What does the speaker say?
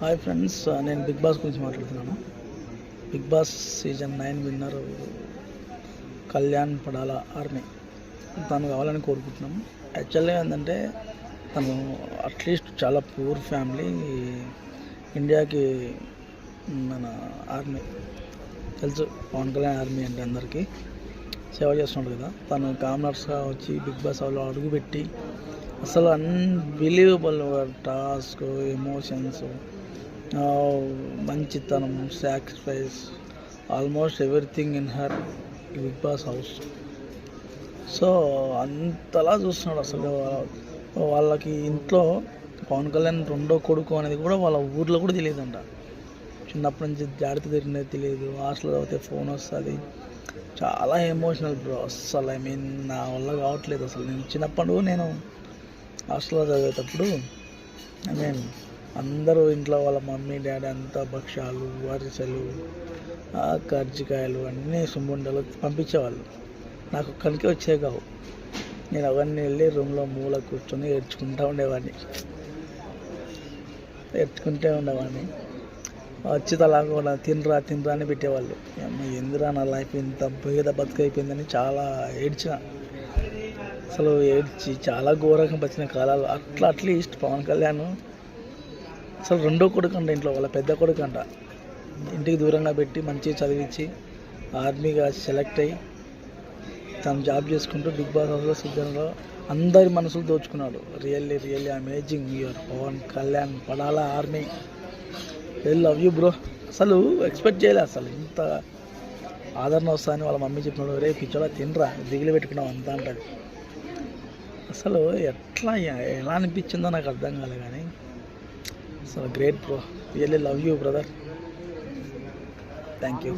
Hi friends, నేను Bigg Boss గురించి మాట్లాడుతున్నాను. Bigg Boss season 9 winner Kalyan Padala army. తను కావాలని కోరుకుంటున్నాము. యాక్చువల్గా ఏంటంటే తను అట్లీస్ట్ చాలా పూర్ ఫ్యామిలీ, ఇండియాకి మన ఆర్మీ తెలుసు, పవన్ కళ్యాణ్ ఆర్మీ అంటే అందరికీ సేవ చేస్తున్నాడు కదా. తను కామనర్స్గా వచ్చి బిగ్ బాస్ హౌస్లో అడుగుపెట్టి అసలు అన్బిలీవబుల్ టాస్క్, ఎమోషన్స్, మంచితనం, sacrifice, almost everything in her Bigg Boss house. So అంతలా చూస్తున్నాడు. అసలు వాళ్ళకి ఇంట్లో పవన్ కళ్యాణ్ రెండో కొడుకు అనేది కూడా వాళ్ళ ఊర్లో కూడా తెలియదంట. చిన్నప్పటి నుంచి జాగ్రత్త తిరిగినది తెలియదు. హాస్టల్లో అయితే ఫోన్ వస్తుంది. చాలా ఎమోషనల్ బ్రో. అసలు నా వల్ల కావట్లేదు. అసలు నేను చిన్నప్పుడు హాస్టల్లో చదివేటప్పుడు అందరూ ఇంట్లో వాళ్ళ మమ్మీ డాడీ అంతా భక్ష్యాలు, అరిసెలు, కర్జికాయలు అన్నీ సుంబుండలు పంపించేవాళ్ళు. నాకు ఒక్కరికి వచ్చే కావు. నేను అవన్నీ వెళ్ళి రూమ్లో మూల కూర్చొని ఏడ్చుకుంటూ ఉండేవాడిని. వచ్చి తలాగా తినరా అని పెట్టేవాళ్ళు. ఎందురా నా లైఫ్ ఇంత పేద బతుకైపోయిందని చాలా ఏడ్చిన. అసలు ఏడ్చి చాలా ఘోరంగా బతికిన కాలాలు. అట్లీస్ట్ పవన్ కళ్యాణ్ అసలు రెండో కొడుకు అంట, ఇంట్లో వాళ్ళ పెద్ద కొడుకు అంట, ఇంటికి దూరంగా పెట్టి మంచిగా చదివించి ఆర్మీగా సెలెక్ట్ అయ్యి తను జాబ్ చేసుకుంటూ బిగ్ బాస్ హౌస్లో సీజన్లో అందరి మనసులు దోచుకున్నాడు. Really amazing your Pawan Kalyan Padala army. Love you bro. అసలు ఎక్స్పెక్ట్ చేయలే అసలు ఇంత ఆదరణ వస్తుందని. వాళ్ళ మమ్మీ చెప్పినాడు, రే పిచ్చోడా తినరా, దిగులు పెట్టుకున్నావు అంతా అంటది. అసలు ఎలా అనిపించిందో నాకు అర్థం కాలే. కానీ అసలు great bro. Really love you brother. Thank you.